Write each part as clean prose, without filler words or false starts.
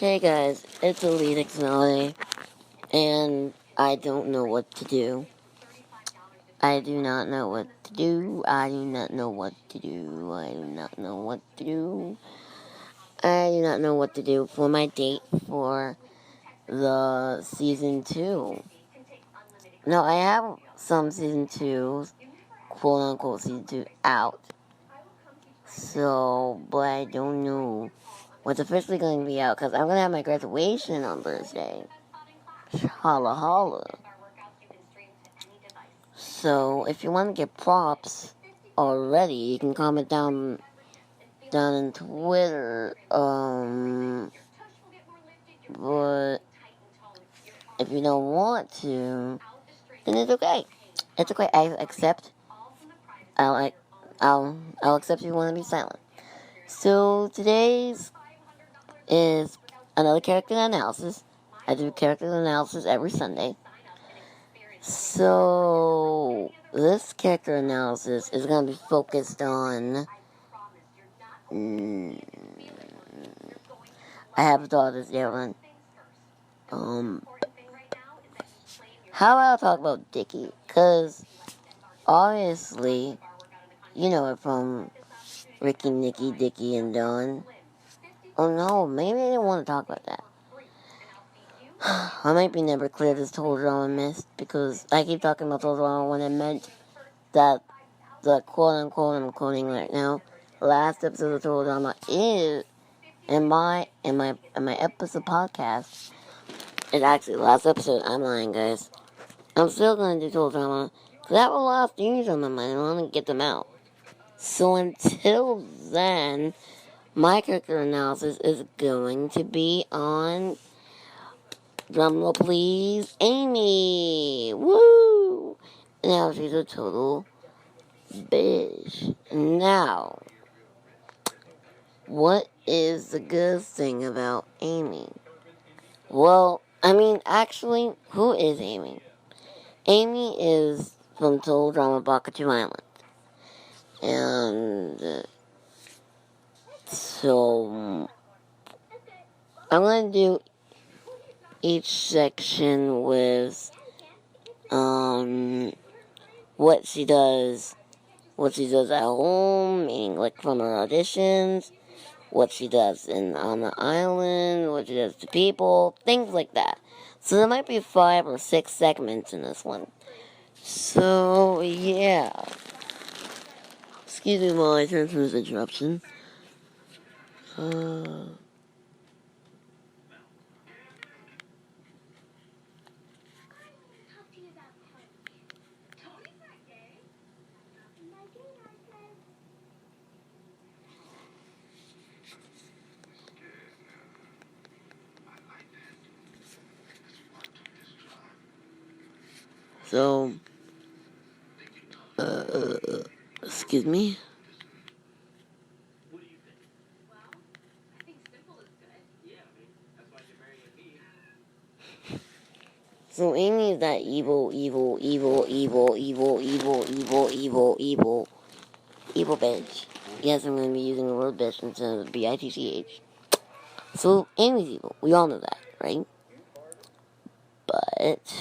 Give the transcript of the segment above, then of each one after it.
Hey guys, it's Elite Xnali, and I don't know what to do. I do not know what to do. I do not know what to do. I do not know what to do. I do not know what to do for my date for the season 2. No, I have some season 2, quote unquote season 2, out. So, but I don't know what's officially going to be out, because I'm going to have my graduation on Thursday. Holla holla. So, if you want to get props already, you can comment down in Twitter. But if you don't want to, then it's okay. It's okay. I accept. I'll accept if you want to be silent. So today's is another character analysis. I do character analysis every Sunday. So this character analysis is going to be focused on. I have a thought this Darren. How about I talk about Dickie? Because obviously, you know it from Ricky, Nikki, Dickie, and Dawn. Oh no, maybe I didn't want to talk about that. I might be never clear this Total Drama mist, because I keep talking about Total Drama when I meant that the quote-unquote I'm quoting right now, last episode of Total Drama is, in my episode podcast, it's actually last episode. I'm lying, guys. I'm still going to do Total Drama, because I have a lot of things on my mind. I want to get them out. So until then, my character analysis is going to be on, drumroll please, Amy! Woo! Now she's a total bitch. Now, what is the good thing about Amy? Well, actually, who is Amy? Amy is from Total Drama Bakatu Island. And so I'm going to do each section with what she does at home, meaning like from her auditions, what she does on the island, what she does to people, things like that. So there might be 5 or 6 segments in this one. So yeah. Excuse me while I turn from this interruption. So, excuse me. So Amy is that evil bitch. Yes, I'm going to be using the word bitch instead of B-I-T-C-H. So Amy's evil. We all know that, right? But,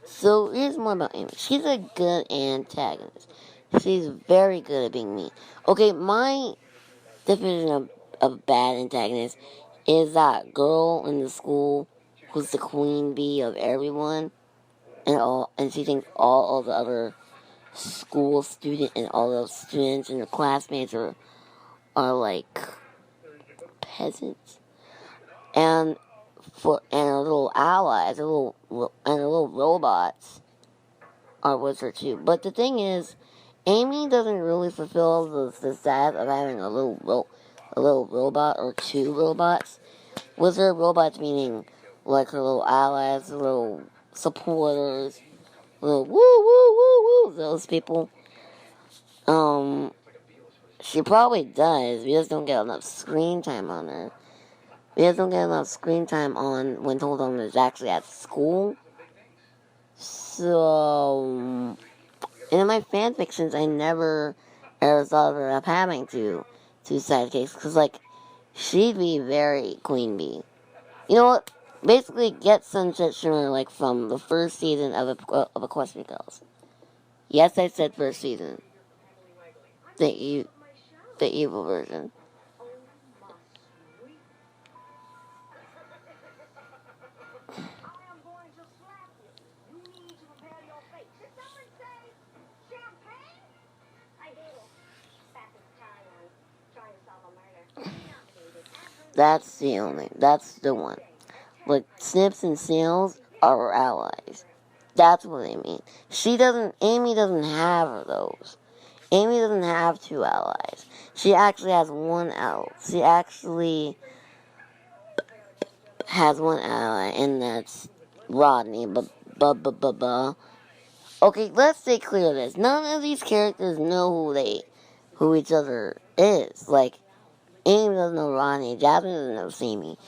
So here's more about Amy. She's a good antagonist. She's very good at being mean. Okay, my definition of bad antagonist is that girl in the school who's the queen bee of everyone, and she thinks all of the other school students and all the students and her classmates are like peasants, and her little allies, her little robots are with her too. But the thing is, Amy doesn't really fulfill the status of having a little robot or 2 robots. With her robots meaning like her little allies, her little supporters, little woo, those people. She probably does. We just don't get enough screen time on her. We just don't get enough screen time on when Total Drama is actually at school. So, in my fanfictions, I never ever thought of her having two sidekicks. Because, like, she'd be very queen bee. You know what? Basically, get Sunset Shimmer like from the first season of Equestria Girls. Yes, I said first season. The evil version. That's the one. Like, Snips and Snails are her allies. That's what I mean. Amy doesn't have those. Amy doesn't have two allies. She actually has one ally. She actually has one ally, and that's Rodney. Okay, let's stay clear of this. None of these characters know who each other is. Like, Amy doesn't know Rodney, Jasmine doesn't know Sammy.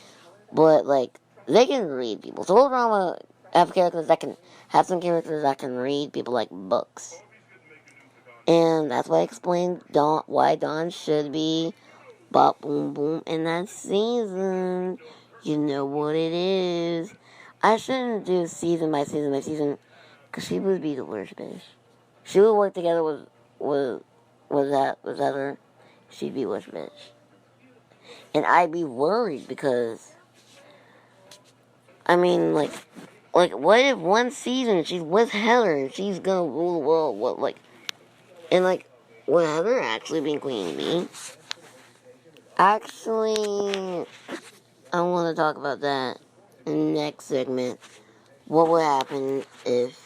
But, like, they can read people. So overall, have characters that can have some characters that can read people like books. And that's why I explained why Dawn should be Bop Boom Boom in that season. You know what it is. I shouldn't do season by season, because she would be the worst bitch. She would work together with Heather. She'd be worst bitch. And I'd be worried because, I mean, like, what if one season she's with Heather and she's gonna rule the world? And would Heather actually be Queen Bee? Actually, I want to talk about that in the next segment. What would happen if...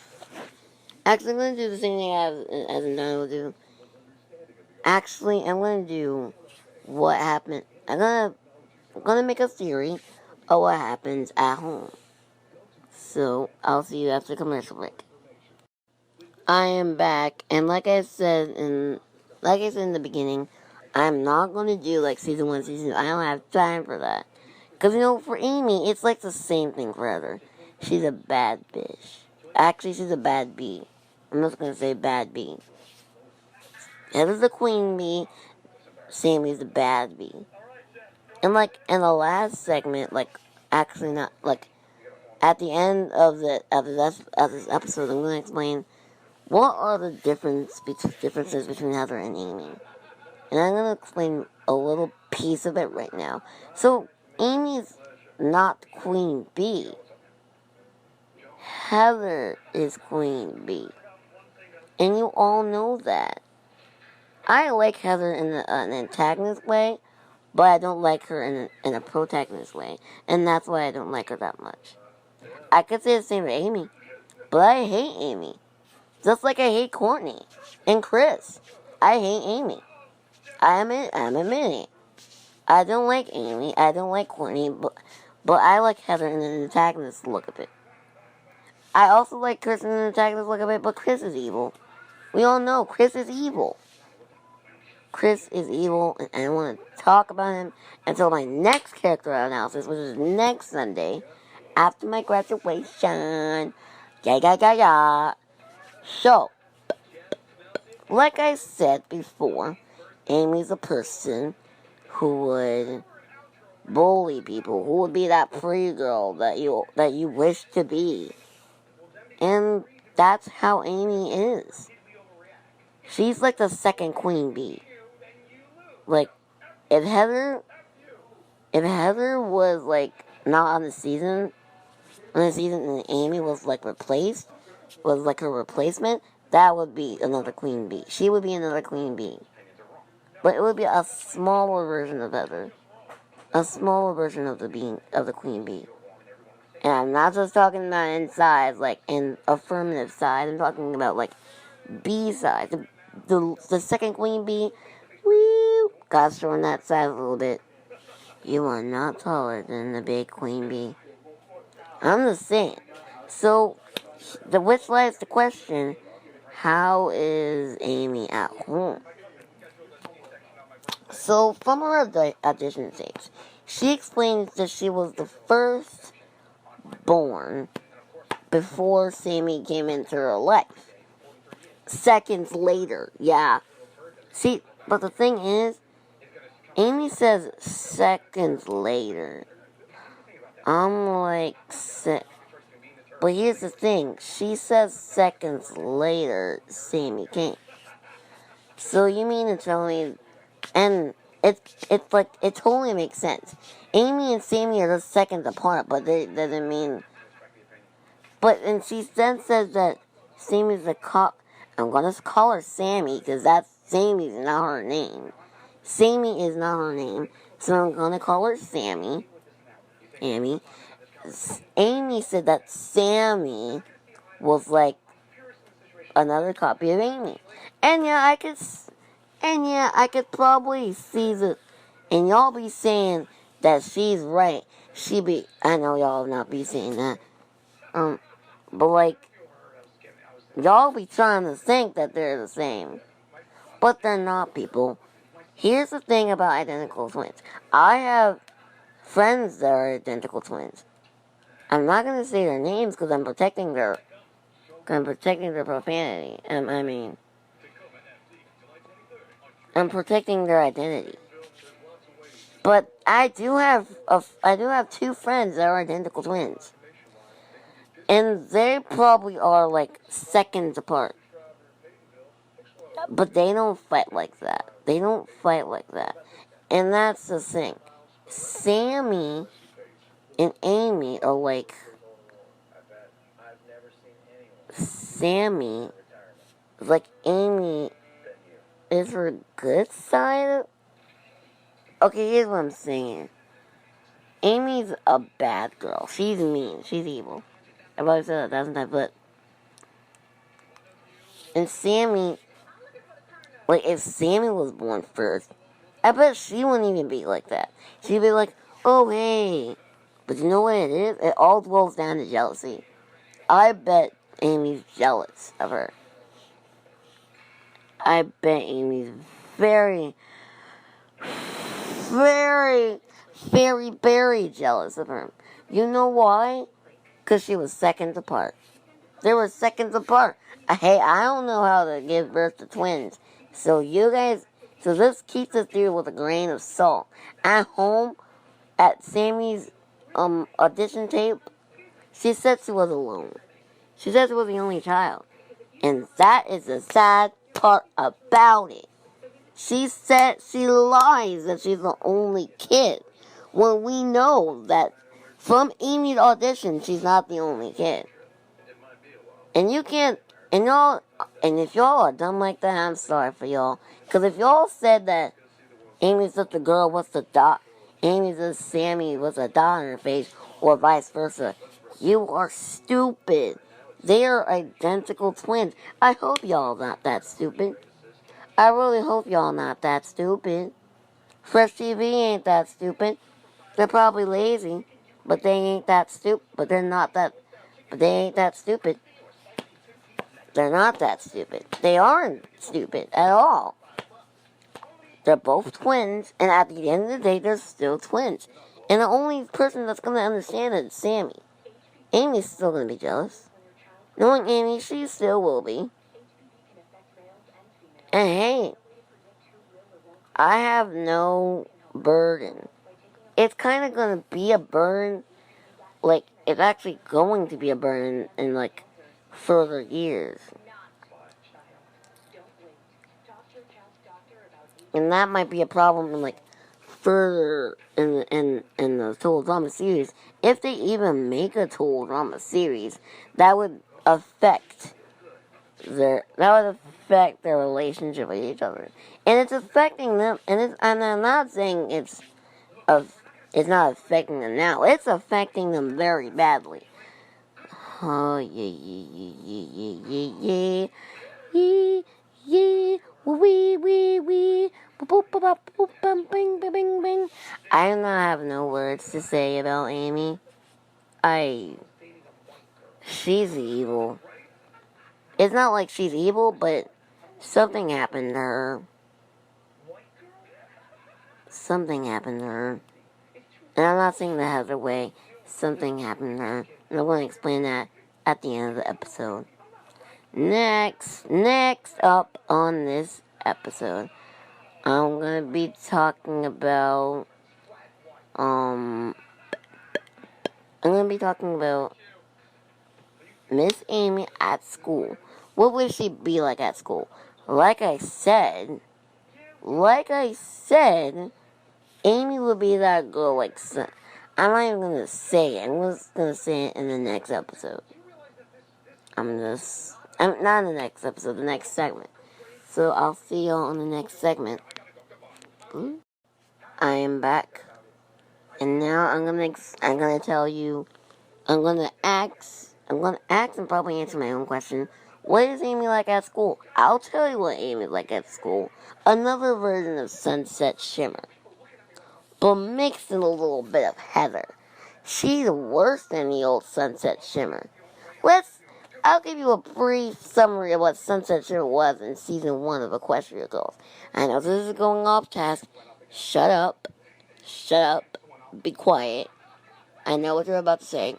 Actually, I'm going to do the same thing as Donna will do. Actually, I'm going to do what happened. I'm going to make a theory of what happens at home. So, I'll see you after the commercial break. I am back, and like I said in the beginning, I'm not going to do season 1, season 2. I don't have time for that. Because, for Amy, it's like the same thing for Heather. She's a bad bitch. Actually, she's a bad bee. I'm just going to say bad bee. Heather's the queen bee. Sammy's the bad bee. And, in the last segment, actually not, at the end of this episode, I'm going to explain what are the differences between Heather and Amy. And I'm going to explain a little piece of it right now. So, Amy's not Queen Bee. Heather is Queen Bee. And you all know that. I like Heather in an antagonist way, but I don't like her in a protagonist way. And that's why I don't like her that much. I could say the same for Amy, but I hate Amy. Just like I hate Courtney and Chris. I hate Amy. I'm admitting it. I don't like Amy. I don't like Courtney, but I like Heather in an antagonist look of it. I also like Chris in an antagonist look of it, but Chris is evil. We all know Chris is evil. Chris is evil, and I want to talk about him until my next character analysis, which is next Sunday, after my graduation. Yeah. So, like I said before, Amy's a person who would bully people, who would be that pretty girl that you wish to be. And that's how Amy is. She's like the second queen bee. If Heather was not on the season, and Amy was replaced, was her replacement, that would be another queen bee. She would be another queen bee. But it would be a smaller version of Heather. A smaller version of the queen bee. And I'm not just talking about in size, in affirmative size. I'm talking about bee size. The second queen bee, woo, gotta shorten that size a little bit. You are not taller than the big queen bee. I'm just saying. So, which lies the question, how is Amy at home? So, from her audition tapes, she explains that she was the first born before Sammy came into her life. Seconds later, yeah. See, but the thing is, Amy says seconds later. I'm like, but here's the thing. She says seconds later, Sammy came. So you mean to tell me, and it's like, it totally makes sense. Amy and Sammy are just seconds apart, but that doesn't mean. But and she then says that Sammy's a cop. I'm gonna call her Sammy because Sammy's not her name. Sammy is not her name, so I'm gonna call her Sammy. Amy. Amy said that Sammy was like another copy of Amy, and yeah, I could probably see the, and y'all be saying that she's right. I know y'all not be saying that, but like, y'all be trying to think that they're the same, but they're not, people. Here's the thing about identical twins. I have friends that are identical twins. I'm not gonna say their names because I'm protecting their profanity. I'm protecting their identity. But I do have two friends that are identical twins, and they probably are like seconds apart. But they don't fight like that. And that's the thing. Sammy and Amy are like, Sammy, like Amy is her good side. Okay, here's what I'm saying. Amy's a bad girl. She's mean. She's evil. I've always said that 1,000 times, but... And Sammy... Like, if Sammy was born first, I bet she wouldn't even be like that. She'd be like, oh, hey. But you know what it is? It all boils down to jealousy. I bet Amy's jealous of her. I bet Amy's very, very, very, very jealous of her. You know why? Because she was seconds apart. They were seconds apart. Hey, I don't know how to give birth to twins. So this keeps us through with a grain of salt. At home, at Sammy's audition tape, she said she was alone. She said she was the only child. And that is the sad part about it. She said she lies that she's the only kid. When we know that from Amy's audition, she's not the only kid. And you can't, and if y'all are dumb like that, I'm sorry for y'all. Because if y'all said that Amy's just a girl with a dot, Amy's just Sammy with a dot on her face, or vice versa, you are stupid. They are identical twins. I hope y'all not that stupid. I really hope y'all not that stupid. Fresh TV ain't that stupid. They're probably lazy, but they ain't that stupid. But they ain't that stupid. They're not that stupid. They aren't stupid at all. They're both twins, and at the end of the day, they're still twins. And the only person that's going to understand it is Sammy. Amy's still going to be jealous. Knowing Amy, she still will be. And hey, I have no burden. It's kind of going to be a burden. Like, it's actually going to be a burden in, like, further years. And that might be a problem in, like, further in the Total Drama series. If they even make a Total Drama series, that would affect their relationship with each other. And it's affecting them, and I'm not saying it's not affecting them now. It's affecting them very badly. Oh, yeah. Wee. I do not have no words to say about Amy. She's evil. It's not like she's evil, but something happened to her. And I'm not saying that other way. Something happened to her. And I'm going to explain that at the end of the episode. Next up on this episode, I'm gonna be talking about, Miss Amy at school. What would she be like at school? Like I said, Amy would be that girl I'm not even gonna say it. I'm just gonna say it in the next episode. I'm not in the next episode, the next segment. So I'll see y'all on the next segment. I am back. And now I'm gonna tell you, I'm gonna ask and probably answer my own question. What is Amy like at school? I'll tell you what Amy's like at school. Another version of Sunset Shimmer, but mixed in a little bit of Heather. She's worse than the old Sunset Shimmer. I'll give you a brief summary of what Sunset Shimmer was in season 1 of Equestria Girls. I know this is going off task. Shut up. Be quiet. I know what you're about to say.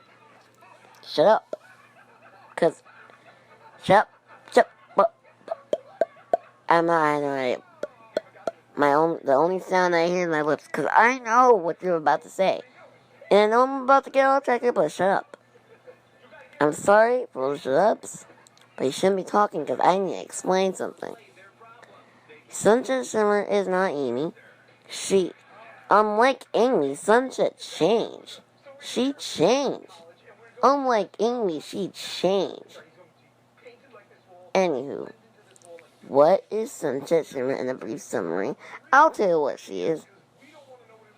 Shut up. Shut up. I'm not, I know the only sound I hear in my lips, because I know what you're about to say. And I know I'm about to get off track here, but shut up. I'm sorry for those shut-ups, but you shouldn't be talking, because I need to explain something. Sunset Shimmer is not Amy. Unlike Amy, Sunset changed. She changed. Unlike Amy, she changed. Anywho, what is Sunset Shimmer in a brief summary? I'll tell you what she is.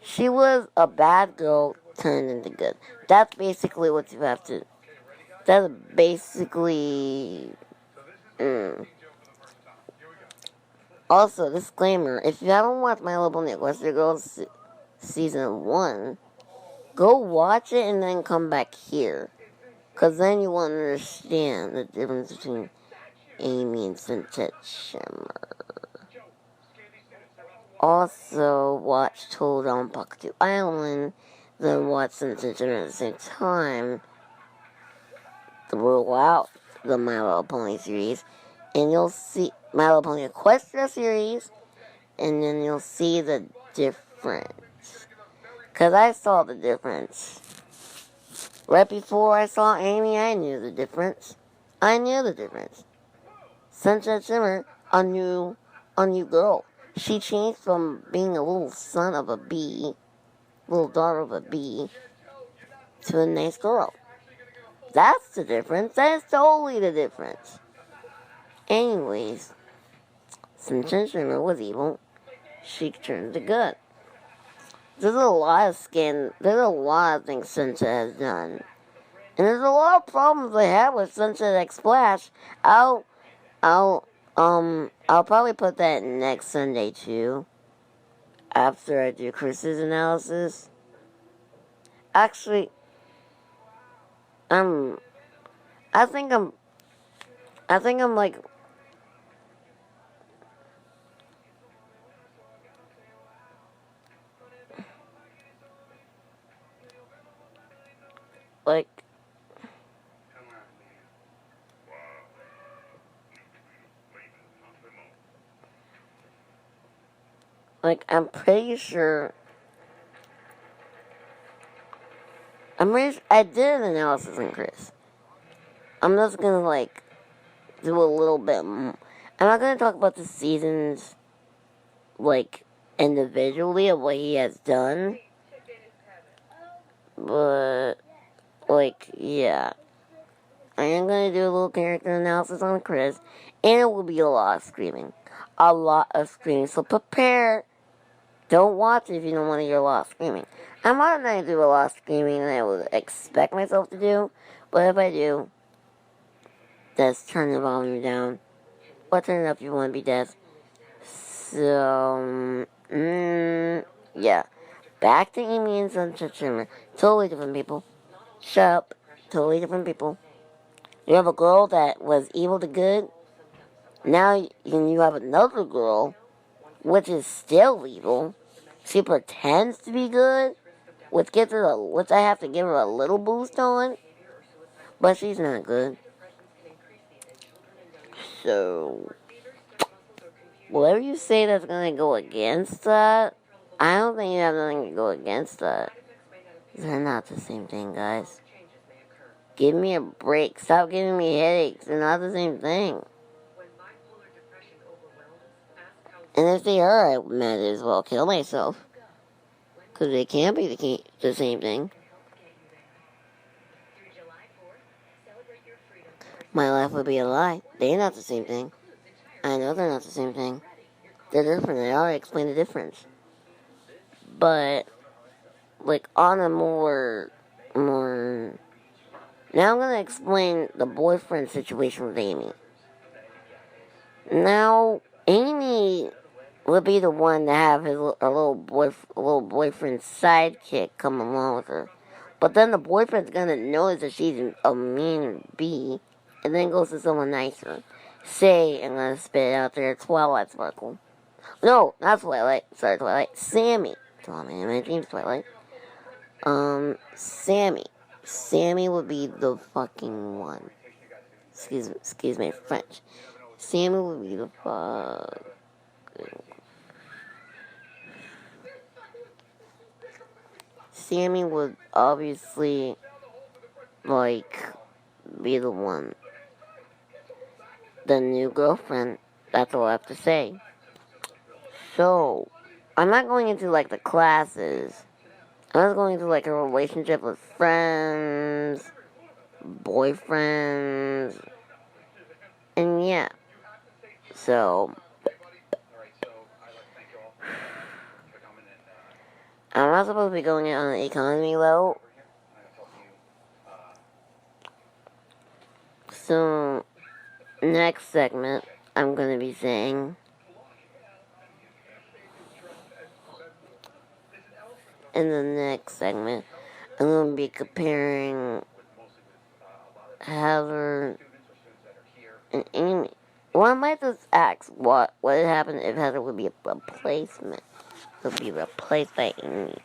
She was a bad girl turned into good. That's basically what you have to... That's basically... Also, disclaimer, if you haven't watched My Little Pony Equestria Girls Season 1, go watch it and then come back here. Because then you will understand the difference between Amy and Sunset Shimmer. Also, watch Toad on Pakatu Island, then watch Sunset Shimmer at the same time to roll out the My Little Pony series. And you'll see My Little Pony Equestria series, and then you'll see the difference. Because I saw the difference. Right before I saw Amy, I knew the difference. Sunset Shimmer, a new girl. She changed from being a little daughter of a bee, to a nice girl. That's the difference. That is totally the difference. Anyways, Sunset Shimmer was evil. She turned to good. There's a lot of things Sunset has done. And there's a lot of problems I have with Sunset X Splash. I'll probably put that next Sunday too. After I do Chris's analysis. Actually, I think I'm I'm pretty sure I did an analysis on Chris. I'm just gonna do a little bit. I'm not gonna talk about the seasons individually of what he has done, but yeah, I am gonna do a little character analysis on Chris, and it will be a lot of screaming. So prepare. Don't watch it if you don't want to hear a lot of screaming. I'm not going to do a lot of screaming than I would expect myself to do, but if I do, just turn the volume down, or turn it up if you want to be deaf. So, yeah. Back to Amy and Sunset Shimmer. Totally different people. Shut up. Totally different people. You have a girl that was evil to good. Now you have another girl, which is still evil. She pretends to be good, which I have to give her a little boost on, but she's not good. So, whatever you say that's gonna go against that, I don't think you have nothing to go against that. They're not the same thing, guys. Give me a break. Stop giving me headaches. They're not the same thing. And if they are, I might as well kill myself. Because they can't be the same thing. My life would be a lie. They're not the same thing. I know they're not the same thing. They're different. I already explained the difference. But, like, on a more... Now I'm going to explain the boyfriend situation with Amy. Now, Amy would be the one to have a little boyfriend sidekick come along with her. But then the boyfriend's going to notice that she's a mean bee, and then goes to someone nicer. Say, I'm going to spit it out there, Twilight Sparkle. No, not Twilight. Sorry, Twilight. Sammy. Tommy, my name's Twilight. Sammy. Sammy would be the fucking one. Excuse me, French. Sammy would be the Sammy would obviously, like, be the one. The new girlfriend. That's all I have to say. So, I'm not going into, like, the classes. I was going into, like, a relationship with friends, boyfriends, and yeah. So, I'm not supposed to be going in on the economy level. So, next segment, I'm going to be saying... In the next segment, I'm going to be comparing Heather and Amy. Well, I might just ask what would happen if Heather would be a replacement. Would be replaced by Amy.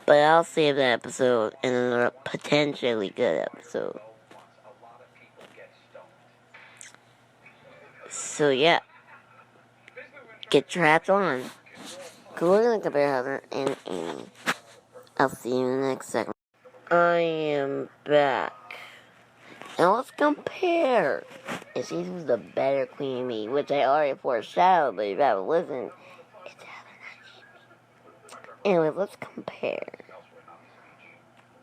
But I'll save that episode in a potentially good episode. So yeah. Get your hats on. Because we're going to compare Heather and Amy. I'll see you in the next segment. I am back. Now let's compare and see who's the better Queen Bee, which I already foreshadowed, but if you haven't listened, it's Heather, not Amy. Anyway, let's compare.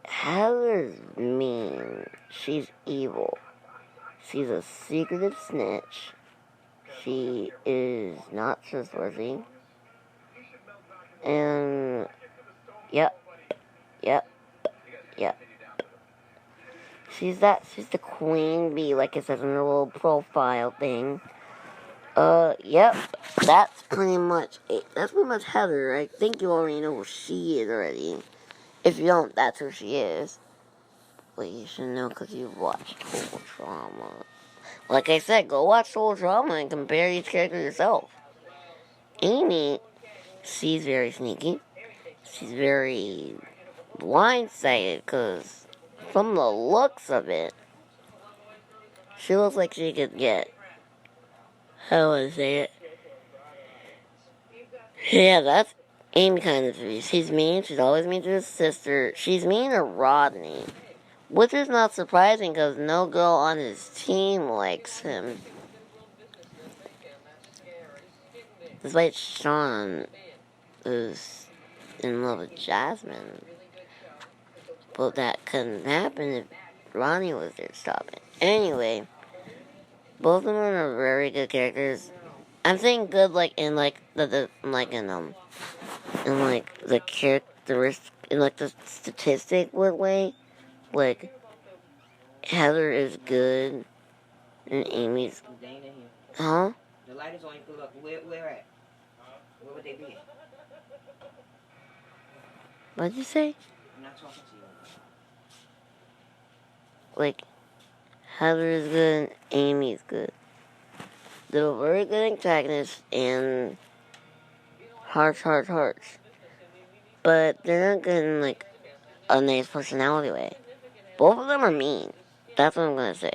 Heather's mean. She's evil. She's a secretive snitch. She is not trustworthy. And, yep. She's the queen bee, like it says in her little profile thing. Yep. That's pretty much it. That's pretty much Heather. I think you already know who she is already. If you don't, that's who she is. Well, you should know because you've watched Total Drama. Like I said, go watch Total Drama and compare each character yourself. Amy, she's very sneaky. She's very blindsided because from the looks of it, she looks like she could get, how would I say it? Yeah, that's Amy kind of. She's mean. She's always mean to her sister. She's mean to Rodney. Which is not surprising because no girl on his team likes him. Despite Sean is in love with Jasmine. But that couldn't happen if Ronnie was there to stop it. Anyway, both of them are very good characters. I'm saying good like in like the characteristic in like the statistic way. Like Heather is good and Amy's huh? The light is on. You can look. Where at? Where would they be? What'd you say? I'm not talking to you. Like Heather is good and Amy's good. They're very good antagonists and hearts. But they're not good in like a nice personality way. Both of them are mean. That's what I'm gonna say.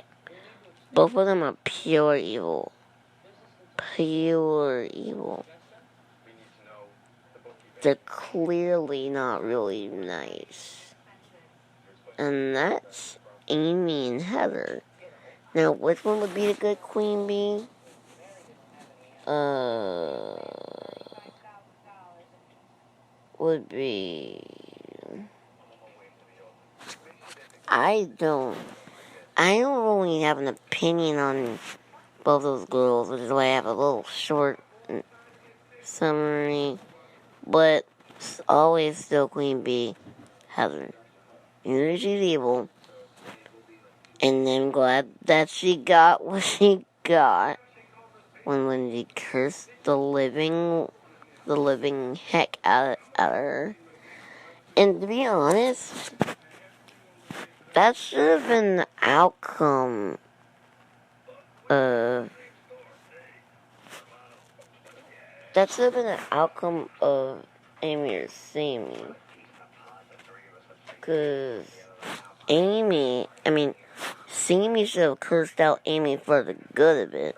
Both of them are pure evil. Pure evil. They're clearly not really nice. And that's Amy and Heather. Now, which one would be the good queen bee? Would be... I don't really have an opinion on both those girls, which is why I have a little short summary. But always still Queen Bee, Heather. Even though she's evil. And I'm glad that she got what she got when she cursed the living heck out of her. And to be honest, that should have been the outcome of... That should have been the outcome of Amy or Sammy. Because Sammy should have cursed out Amy for the good of it.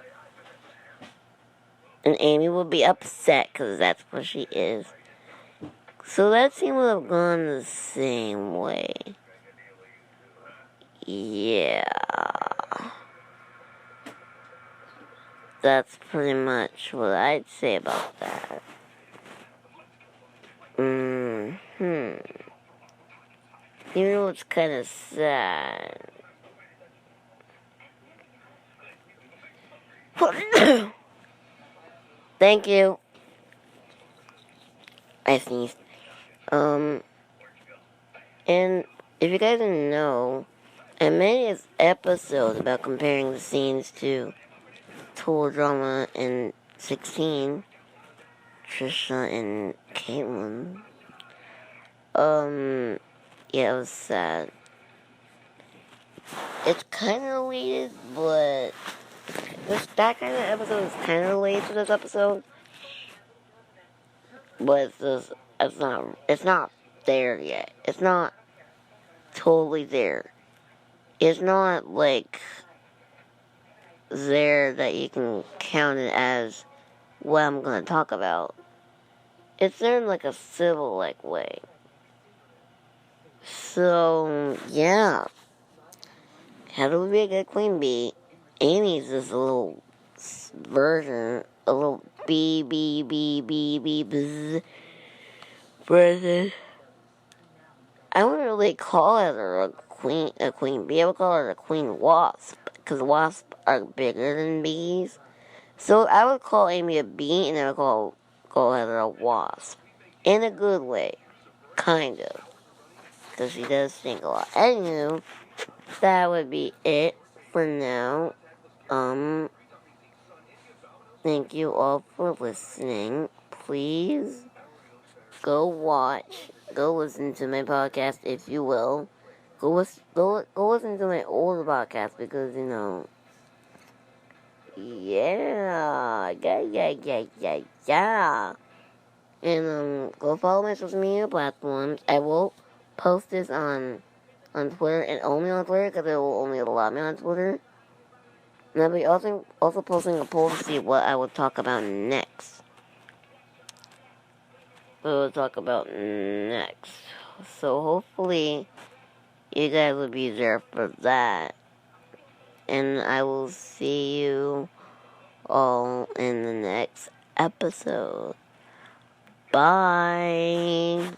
And Amy would be upset because that's what she is. So that scene would have gone the same way. Yeah. That's pretty much what I'd say about that. Even though it's kind of sad. Thank you. I sneezed. And if you guys didn't know, I made this episode about comparing the scenes to Total Drama in 16, Trisha and Caitlyn. Yeah, it was sad. It's kind of related, but that kind of episode is kind of related to this episode. But it's not there yet. It's not totally there. It's not like there that you can count it as what I'm gonna talk about. It's there in like a civil like way. So yeah, Heather would be a good queen bee. Amy's this little version, a little bzz version. I wouldn't really call her a queen bee. I would call her a queen wasp, because wasps are bigger than bees. So I would call Amy a bee, and I would call Heather a wasp, in a good way, kind of, because she does stink a lot. Anywho, that would be it for now. Thank you all for listening. Please go listen to my podcast if you will. Go listen to my older podcast because, yeah. And, go follow my social media platforms. I will post this on Twitter, and only on Twitter, because it will only allow me on Twitter. And I'll be also posting a poll to see what I will talk about next. So hopefully you guys will be there for that. And I will see you all in the next episode. Bye.